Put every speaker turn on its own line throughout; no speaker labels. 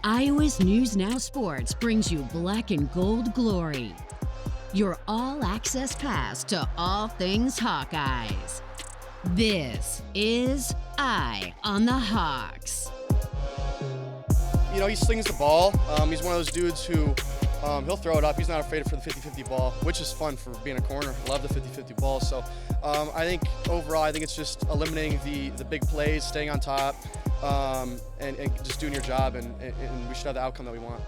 Iowa's News Now Sports brings you black and gold glory. Your all-access pass to all things Hawkeyes. This is Eye on the Hawks.
You know, he slings the ball. He's one of those dudes who he'll throw it up. He's not afraid for the 50-50 ball, which is fun for being a corner. Love the 50-50 ball. So I think overall, I think it's just eliminating the big plays, staying on top, and just doing your job, and we should have the outcome that we want.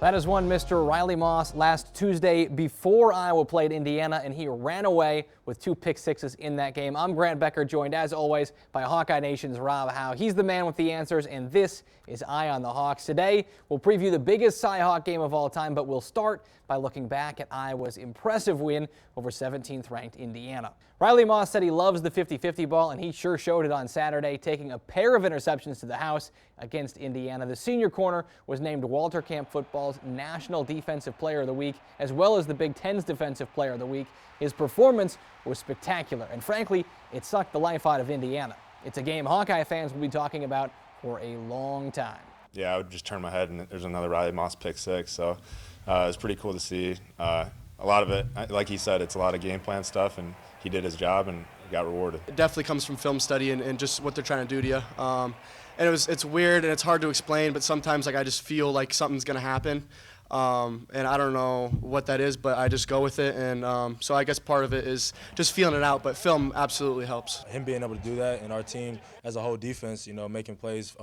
That is one Mr. Riley Moss last Tuesday before Iowa played Indiana, and he ran away with 2 pick sixes in that game. I'm Grant Becker, joined as always by Hawkeye Nation's Rob Howe. He's the man with the answers, and this is Eye on the Hawks. Today, we'll preview the biggest Cy-Hawk game of all time, but we'll start by looking back at Iowa's impressive win over 17th-ranked Indiana. Riley Moss said he loves the 50-50 ball, and he sure showed it on Saturday, taking a pair of interceptions to the house against Indiana. The senior corner was named Walter Camp Football's National Defensive Player of the Week, as well as the Big Ten's Defensive Player of the Week. His performance was spectacular, and frankly, it sucked the life out of Indiana. It's a game Hawkeye fans will be talking about for a long time.
Yeah, I would just turn my head and there's another Riley Moss pick six, so it was pretty cool to see. A lot of it, like he said, it's a lot of game plan stuff, and he did his job and got rewarded.
It definitely comes from film study and just what they're trying to do to you. And it's weird and it's hard to explain, but sometimes I just feel like something's going to happen. And I don't know what that is, but I just go with it. And so I guess part of it is just feeling it out, but film absolutely helps.
Him being able to do that, and our team as a whole defense, making plays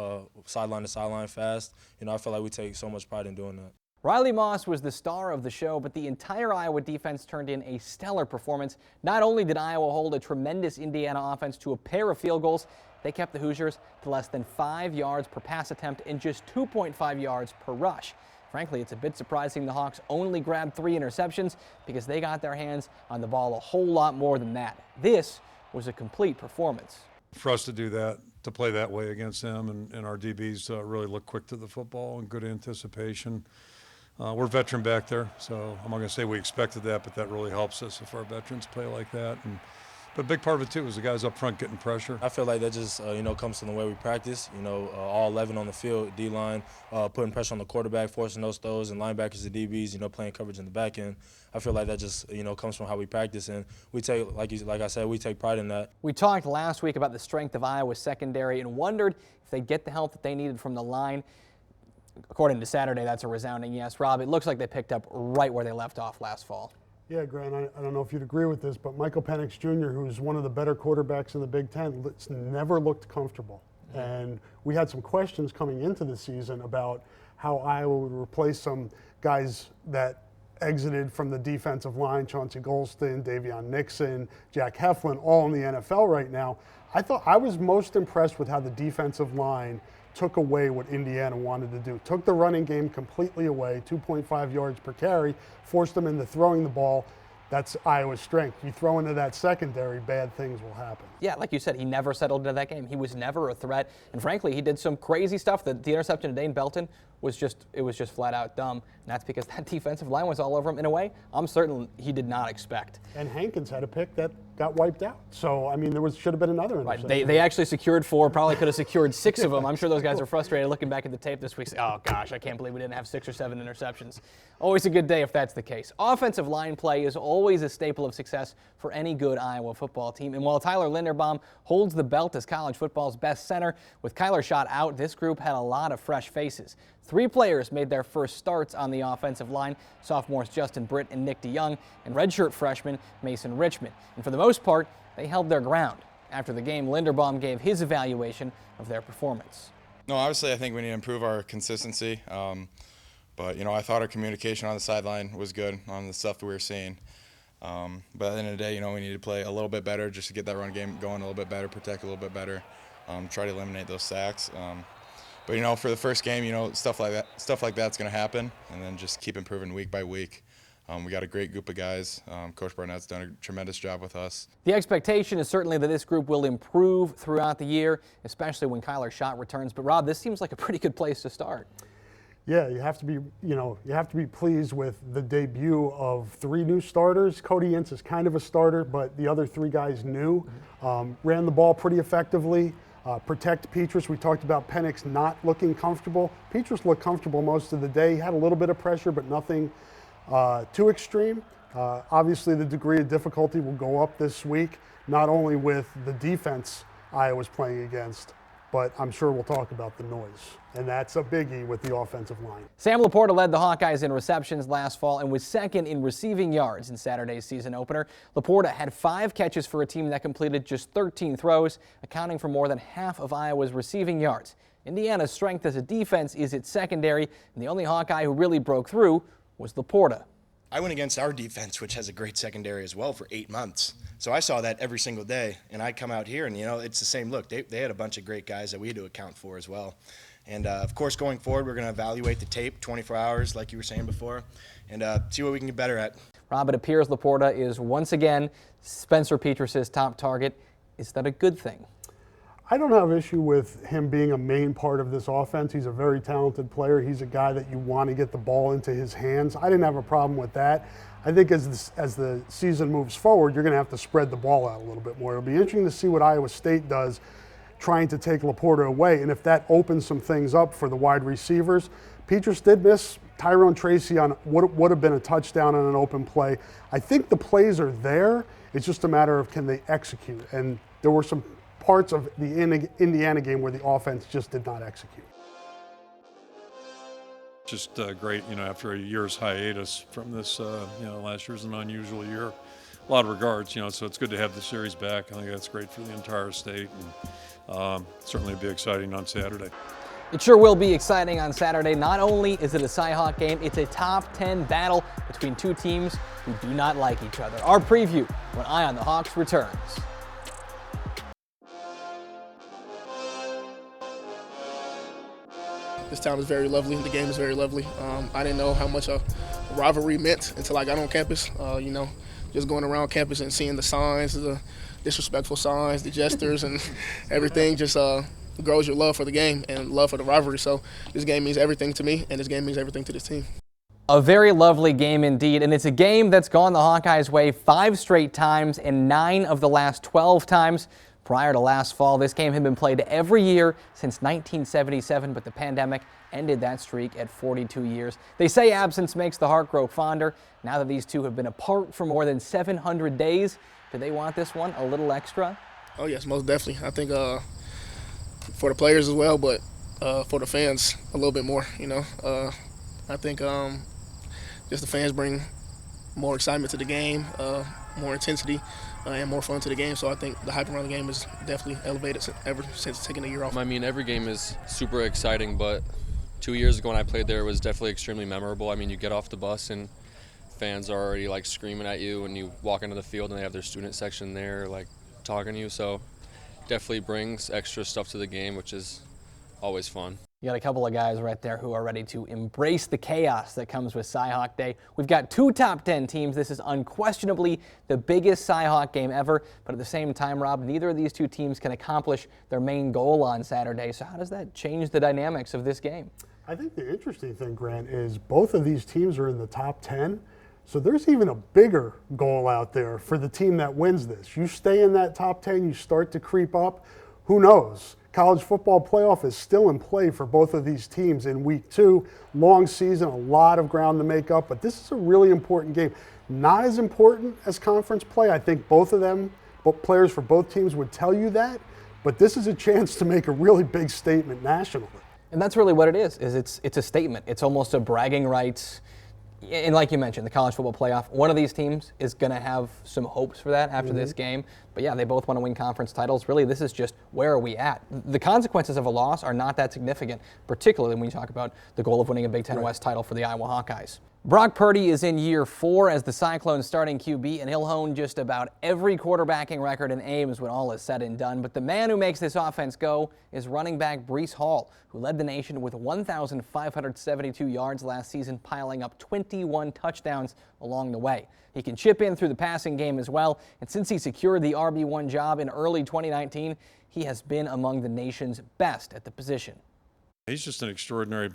sideline to sideline fast, I feel like we take so much pride in doing that.
Riley Moss was the star of the show, but the entire Iowa defense turned in a stellar performance. Not only did Iowa hold a tremendous Indiana offense to a pair of field goals, they kept the Hoosiers to less than 5 yards per pass attempt and just 2.5 yards per rush. Frankly, it's a bit surprising the Hawks only grabbed 3 interceptions because they got their hands on the ball a whole lot more than that. This was a complete performance.
For us to do that, to play that way against them, and our DBs really look quick to the football and good anticipation. We're veteran back there, so I'm not going to say we expected that, but that really helps us if our veterans play like that. But a big part of it, too, is the guys up front getting pressure.
I feel like that just, comes from the way we practice. All 11 on the field, D-line, putting pressure on the quarterback, forcing those throws, and linebackers and DBs, playing coverage in the back end. I feel like that just, comes from how we practice, and we take, like I said, we take pride in that.
We talked last week about the strength of Iowa's secondary and wondered if they'd get the help that they needed from the line. According to Saturday, that's a resounding yes. Rob, it looks like they picked up right where they left off last fall.
Yeah, Grant, I don't know if you'd agree with this, but Michael Penix Jr., who's one of the better quarterbacks in the Big Ten, never looked comfortable. And we had some questions coming into the season about how Iowa would replace some guys that exited from the defensive line, Chauncey Golston, Davion Nixon, Jack Heflin, all in the NFL right now. I was most impressed with how the defensive line took away what Indiana wanted to do. Took the running game completely away, 2.5 yards per carry, forced them into throwing the ball. That's Iowa's strength. You throw into that secondary, bad things will happen.
Yeah, like you said, he never settled into that game. He was never a threat. And frankly, he did some crazy stuff. The interception to Dane Belton was just flat out dumb. And that's because that defensive line was all over him in a way I'm certain he did not expect.
And Hankins had a pick that got wiped out. So, I mean, should have been another interception.
Right. They actually secured 4, probably could have secured 6 of them. I'm sure those guys are frustrated looking back at the tape this week. Oh, gosh, I can't believe we didn't have 6 or 7 interceptions. Always a good day if that's the case. Offensive line play is always a staple of success for any good Iowa football team. And while Tyler Linderbaum holds the belt as college football's best center, with Kyler Schott out, this group had a lot of fresh faces. 3 players made their first starts on the offensive line, sophomores Justin Britt and Nick DeYoung, and redshirt freshman Mason Richmond. And for the most part, they held their ground. After the game, Linderbaum gave his evaluation of their performance.
No, obviously I think we need to improve our consistency. But, I thought our communication on the sideline was good on the stuff that we were seeing. But at the end of the day, we need to play a little bit better just to get that run game going a little bit better, protect a little bit better, try to eliminate those sacks. But, for the first game, stuff like that's going to happen, and then just keep improving week by week. We got a great group of guys. Coach Barnett's done a tremendous job with us.
The expectation is certainly that this group will improve throughout the year, especially when Kyler Schott returns. But Rob, this seems like a pretty good place to start.
Yeah, you have to be pleased with the debut of 3 new starters. Cody Ince is kind of a starter, but the other 3 guys new. Ran the ball pretty effectively. protect Petrus. We talked about Penix not looking comfortable. Petrus looked comfortable most of the day. He had a little bit of pressure, but nothing too extreme. Obviously, the degree of difficulty will go up this week, not only with the defense Iowa's playing against, but I'm sure we'll talk about the noise. And that's a biggie with the offensive line.
Sam Laporta led the Hawkeyes in receptions last fall and was second in receiving yards in Saturday's season opener. Laporta had 5 catches for a team that completed just 13 throws, accounting for more than half of Iowa's receiving yards. Indiana's strength as a defense is its secondary, and the only Hawkeye who really broke through was Laporta.
I went against our defense, which has a great secondary as well, for 8 months. So I saw that every single day, and I come out here, and, it's the same look. They had a bunch of great guys that we had to account for as well. And, of course, going forward, we're going to evaluate the tape 24 hours, like you were saying before, and see what we can get better at.
Rob, it appears Laporta is once again Spencer Petrus's top target. Is that a good thing?
I don't have issue with him being a main part of this offense. He's a very talented player. He's a guy that you want to get the ball into his hands. I didn't have a problem with that. I think as the season moves forward, you're going to have to spread the ball out a little bit more. It'll be interesting to see what Iowa State does trying to take Laporta away, and if that opens some things up for the wide receivers. Petrus did miss Tyrone Tracy on what would have been a touchdown on an open play. I think the plays are there. It's just a matter of can they execute. And there were some parts of the Indiana game where the offense just did not execute.
Just great, after a year's hiatus from this, last year's an unusual year. A lot of regards, so it's good to have the series back. I think that's great for the entire state, and certainly be exciting on Saturday.
It sure will be exciting on Saturday. Not only is it a Cy-Hawk game, it's a top 10 battle between two teams who do not like each other. Our preview when Eye on the Hawks returns.
This town is very lovely. The game is very lovely. I didn't know how much a rivalry meant until I got on campus. Just going around campus and seeing the signs, the disrespectful signs, the gestures, and everything just grows your love for the game and love for the rivalry. So this game means everything to me, and this game means everything to this team.
A very lovely game indeed, and it's a game that's gone the Hawkeyes' way 5 straight times and 9 of the last 12 times. Prior to last fall, this game had been played every year since 1977, but the pandemic ended that streak at 42 years. They say absence makes the heart grow fonder. Now that these two have been apart for more than 700 days, do they want this one a little extra?
Oh, yes, most definitely. I think for the players as well, but for the fans a little bit more, I think just the fans bring more excitement to the game, more intensity, and more fun to the game. So I think the hype around the game is definitely elevated ever since taking a year off.
I mean, every game is super exciting, but 2 years ago when I played there, it was definitely extremely memorable. I mean, you get off the bus and fans are already like screaming at you when you walk into the field and they have their student section there like talking to you. So definitely brings extra stuff to the game, which is always fun.
You got a couple of guys right there who are ready to embrace the chaos that comes with Cy-Hawk Day. We've got 2 top 10 teams. This is unquestionably the biggest Cy-Hawk game ever, but at the same time, Rob, neither of these two teams can accomplish their main goal on Saturday. So how does that change the dynamics of this game?
I think the interesting thing, Grant, is both of these teams are in the top 10. So there's even a bigger goal out there for the team that wins this. You stay in that top 10, you start to creep up. Who knows? College football playoff is still in play for both of these teams in week 2. Long season, a lot of ground to make up, but this is a really important game. Not as important as conference play. I think both of them, both players for both teams would tell you that, but this is a chance to make a really big statement nationally.
And that's really what it is it's a statement. It's almost a bragging rights. And like you mentioned, the college football playoff, one of these teams is going to have some hopes for that after this game. But yeah, they both want to win conference titles. Really, this is just where are we at? The consequences of a loss are not that significant, particularly when you talk about the goal of winning a Big Ten West title for the Iowa Hawkeyes. Brock Purdy is in year 4 as the Cyclones' starting QB, and he'll hone just about every quarterbacking record in Ames when all is said and done. But the man who makes this offense go is running back Breece Hall, who led the nation with 1,572 yards last season, piling up 21 touchdowns along the way. He can chip in through the passing game as well, and since he secured the RB1 job in early 2019, he has been among the nation's best at the position.
He's just an extraordinary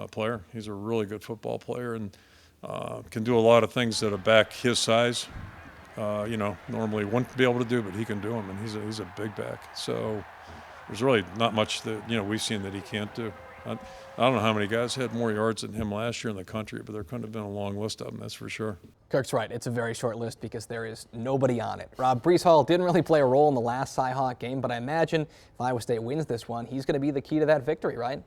player. He's a really good football player and can do a lot of things that a back his size, normally wouldn't be able to do, but he can do them, and he's a big back. So there's really not much that we've seen that he can't do. I don't know how many guys had more yards than him last year in the country, but there couldn't have been a long list of them, that's for sure.
Kirk's right. It's a very short list because there is nobody on it. Rob, Breece Hall didn't really play a role in the last Cy-Hawk game, but I imagine if Iowa State wins this one, he's going to be the key to that victory, right?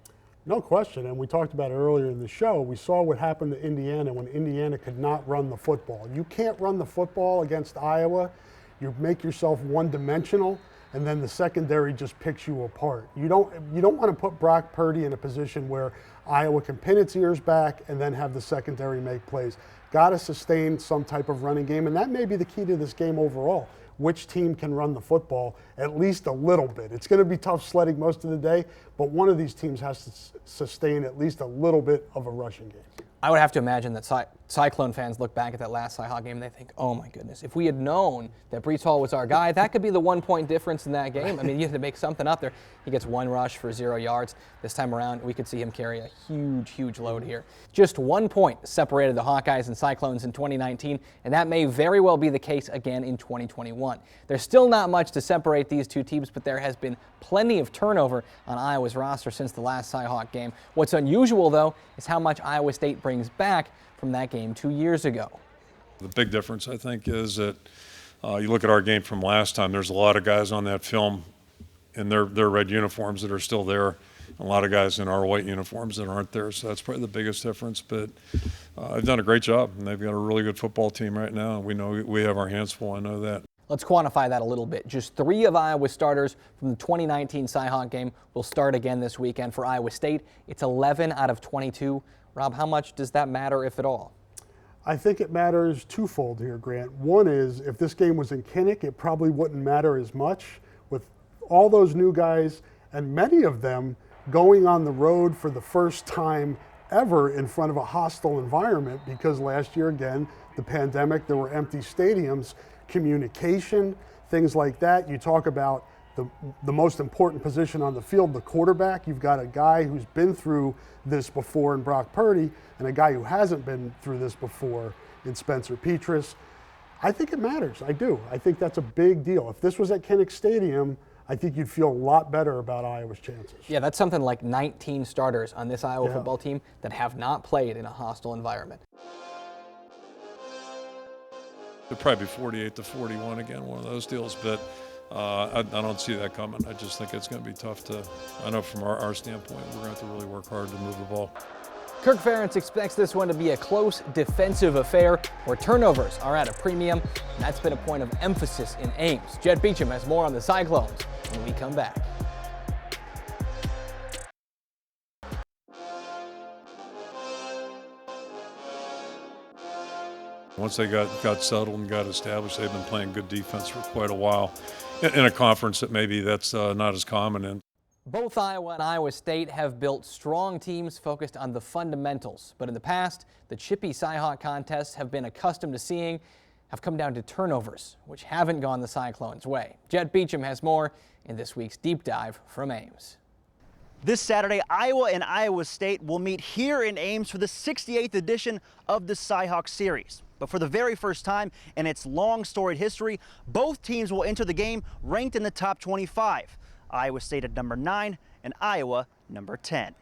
No question, and we talked about it earlier in the show. We saw what happened to Indiana when Indiana could not run the football. You can't run the football against Iowa. You make yourself one-dimensional, and then the secondary just picks you apart. You don't want to put Brock Purdy in a position where Iowa can pin its ears back and then have the secondary make plays. Got to sustain some type of running game, and that may be the key to this game overall. Which team can run the football at least a little bit? It's going to be tough sledding most of the day, but one of these teams has to sustain at least a little bit of a rushing game.
I would have to imagine that Cyclone fans look back at that last Cy-Hawk game and they think, oh my goodness, if we had known that Breece Hall was our guy, that could be the 1 point difference in that game. I mean, you have to make something up there. He gets 1 rush for 0 yards. This time around, we could see him carry a huge, huge load here. Just 1 point separated the Hawkeyes and Cyclones in 2019, and that may very well be the case again in 2021. There's still not much to separate these two teams, but there has been plenty of turnover on Iowa's roster since the last Cy-Hawk game. What's unusual, though, is how much Iowa State brings back from that game 2 years ago.
The big difference, I think, is that you look at our game from last time, there's a lot of guys on that film in their red uniforms that are still there, a lot of guys in our white uniforms that aren't there, so that's probably the biggest difference. But they've done a great job, and they've got a really good football team right now, and we know we have our hands full, I know that.
Let's quantify that a little bit. Just 3 of Iowa's starters from the 2019 Cy-Hawk game will start again this weekend for Iowa State. It's 11 out of 22. Rob, how much does that matter, if at all?
I think it matters twofold here, Grant. One is, if this game was in Kinnick, it probably wouldn't matter as much. With all those new guys, and many of them going on the road for the first time ever in front of a hostile environment, because last year, again, the pandemic, there were empty stadiums, communication, things like that. You talk about the most important position on the field, the quarterback. You've got a guy who's been through this before in Brock Purdy, and a guy who hasn't been through this before in Spencer Petras. I think it matters. I do. I think that's a big deal. If this was at Kinnick Stadium, I think you'd feel a lot better about Iowa's chances.
Yeah, that's something like 19 starters on this Iowa football team that have not played in a hostile environment.
It'll probably be 48-41 again, one of those deals, but I don't see that coming. I just think it's going to be tough to, I know from our standpoint, we're going to have to really work hard to move the ball.
Kirk Ferentz expects this one to be a close defensive affair where turnovers are at a premium, and that's been a point of emphasis in Ames. Jed Beecham has more on the Cyclones when we come back.
Once they got settled and got established, they've been playing good defense for quite a while in a conference that maybe that's not as common in.
Both Iowa and Iowa State have built strong teams focused on the fundamentals, but in the past, the chippy Cy-Hawk contests have been accustomed to seeing have come down to turnovers, which haven't gone the Cyclones' way. Jed Beecham has more in this week's Deep Dive from Ames.
This Saturday, Iowa and Iowa State will meet here in Ames for the 68th edition of the Cy-Hawk Series. But for the very first time in its long storied history, both teams will enter the game ranked in the top 25. Iowa State at number 9 and Iowa number 10.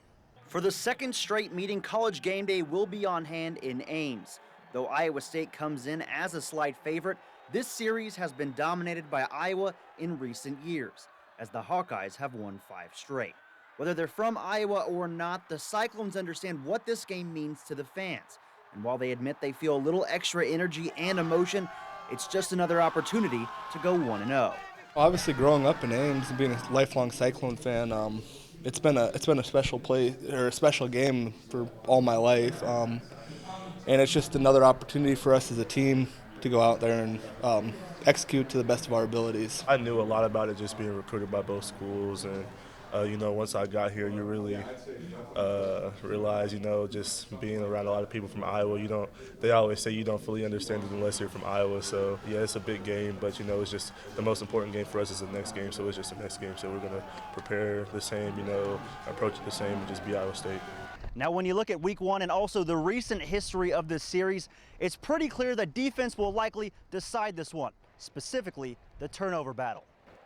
For the second straight meeting, College Game Day will be on hand in Ames. Though Iowa State comes in as a slight favorite, this series has been dominated by Iowa in recent years, as the Hawkeyes have won 5 straight. Whether they're from Iowa or not, the Cyclones understand what this game means to the fans. And while they admit they feel a little extra energy and emotion, it's just another opportunity to go 1-0.
Obviously, growing up in Ames and being a lifelong Cyclone fan, it's been a special play or a special game for all my life, and it's just another opportunity for us as a team to go out there and execute to the best of our abilities.
I knew a lot about it just being recruited by both schools, and once I got here, you really realize, just being around a lot of people from Iowa, they always say you don't fully understand it unless you're from Iowa. So, yeah, it's a big game, but, it's just the most important game for us is the next game. So it's just the next game. So we're going to prepare the same, approach it the same, and just be Iowa State.
Now, when you look at week 1 and also the recent history of this series, it's pretty clear that defense will likely decide this one, specifically the turnover battle.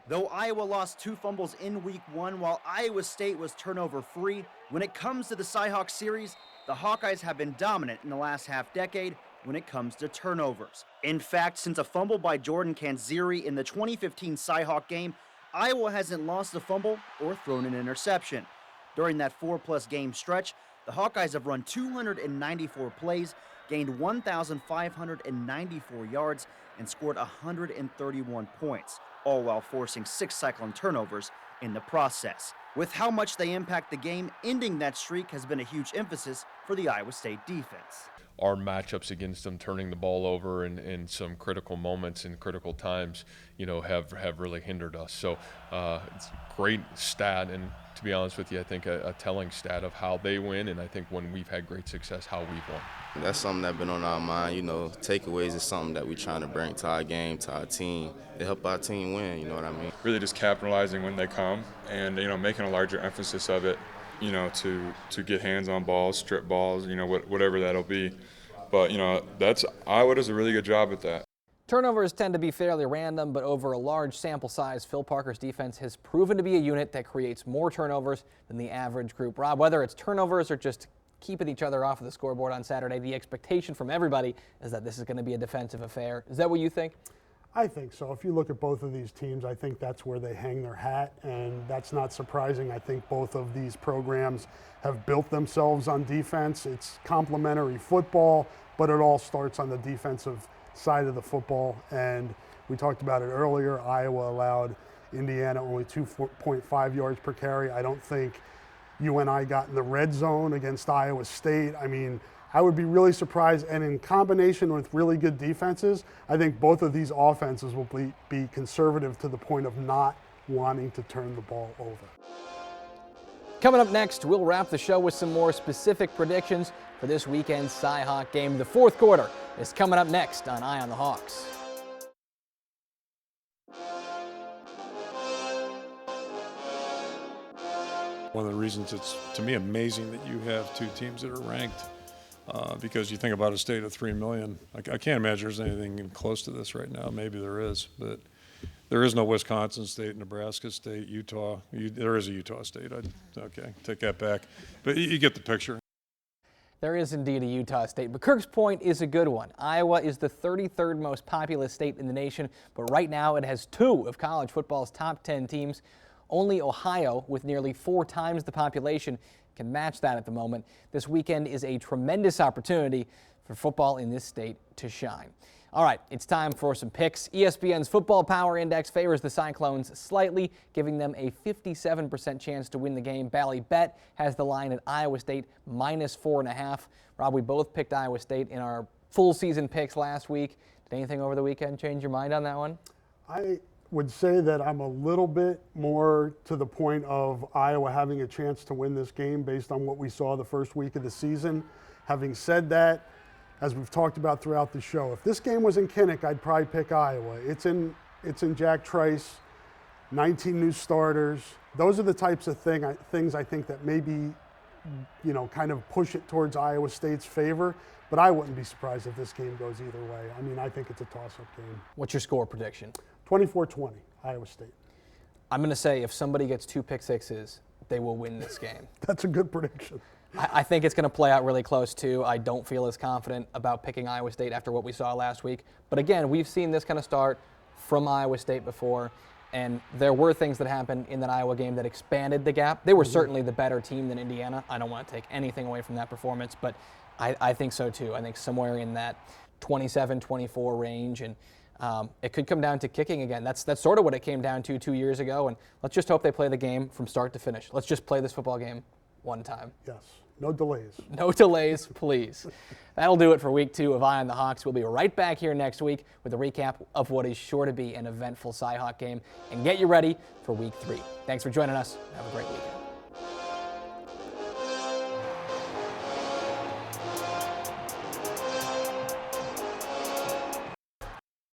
Though Iowa lost 2 fumbles in week 1, while Iowa State was turnover-free, when it comes to the Cy-Hawk series, the Hawkeyes have been dominant in the last half-decade when it comes to turnovers. In fact, since a fumble by Jordan Kanziri in the 2015 Cy-Hawk game, Iowa hasn't lost a fumble or thrown an interception. During that 4+ game stretch, the Hawkeyes have run 294 plays, gained 1,594 yards, and scored 131 points, all while forcing 6 cyclone turnovers in the process. With how much they impact the game, ending that streak has been a huge emphasis for the Iowa State defense.
Our matchups against them, turning the ball over in some critical moments and critical times, have really hindered us. So it's a great stat, and to be honest with you, I think a telling stat of how they win, and I think when we've had great success, how we've won.
That's something that's been on our mind. Takeaways is something that we're trying to bring to our game, to our team, to help our team win, you know what I mean?
Really just capitalizing when they come and, making a larger emphasis of it, to get hands on balls, strip balls, whatever that'll be. But, Iowa does a really good job at that.
Turnovers tend to be fairly random, but over a large sample size, Phil Parker's defense has proven to be a unit that creates more turnovers than the average group. Rob, whether it's turnovers or just keeping each other off of the scoreboard on Saturday, the expectation from everybody is that this is going to be a defensive affair. Is that what you think?
I think so. If you look at both of these teams, I think that's where they hang their hat, and that's not surprising. I think both of these programs have built themselves on defense. It's complementary football, but it all starts on the defensive side of the football. And we talked about it earlier. Iowa allowed Indiana only 2.5 yards per carry. I don't think UNI got in the red zone against Iowa State. I mean, I would be really surprised, and in combination with really good defenses, I think both of these offenses will be conservative to the point of not wanting to turn the ball over.
Coming up next, we'll wrap the show with some more specific predictions for this weekend's Cy-Hawk game. The fourth quarter is coming up next on Eye on the Hawks.
One of the reasons it's, to me, amazing that you have 2 teams that are ranked. Because you think about a state of 3 million. I can't imagine there's anything close to this right now. Maybe there is, but there is no Wisconsin State, Nebraska State, Utah. There is a Utah State. Okay, take that back. But you get the picture.
There is indeed a Utah State, but Kirk's point is a good one. Iowa is the 33rd most populous state in the nation, but right now it has 2 of college football's top 10 teams. Only Ohio, with nearly 4 times the population, can match that at the moment. This weekend is a tremendous opportunity for football in this state to shine. All right, it's time for some picks. ESPN's Football Power Index favors the Cyclones slightly, giving them a 57% chance to win the game. Bally Bet has the line at Iowa State -4.5. Rob, we both picked Iowa State in our full season picks last week. Did anything over the weekend change your mind on that one?
I would say that I'm a little bit more to the point of Iowa having a chance to win this game based on what we saw the first week of the season. Having said that, as we've talked about throughout the show, if this game was in Kinnick, I'd probably pick Iowa. It's in Jack Trice, 19 new starters. Those are the types of things I think that maybe, kind of push it towards Iowa State's favor. But I wouldn't be surprised if this game goes either way. I mean, I think it's a toss-up game.
What's your score prediction?
24-20, Iowa State.
I'm going to say if somebody gets 2 pick sixes, they will win this game.
That's a good prediction.
I think it's going to play out really close, too. I don't feel as confident about picking Iowa State after what we saw last week. But again, we've seen this kind of start from Iowa State before, and there were things that happened in that Iowa game that expanded the gap. They were certainly the better team than Indiana. I don't want to take anything away from that performance, but I think so, too. I think somewhere in that 27-24 range, and it could come down to kicking again. That's sort of what it came down to 2 years ago, and let's just hope they play the game from start to finish. Let's just play this football game one time.
Yes, no delays.
No delays, please. That'll do it for week 2 of Eye on the Hawks. We'll be right back here next week with a recap of what is sure to be an eventful Cy-Hawk game, and get you ready for week 3. Thanks for joining us. Have a great week.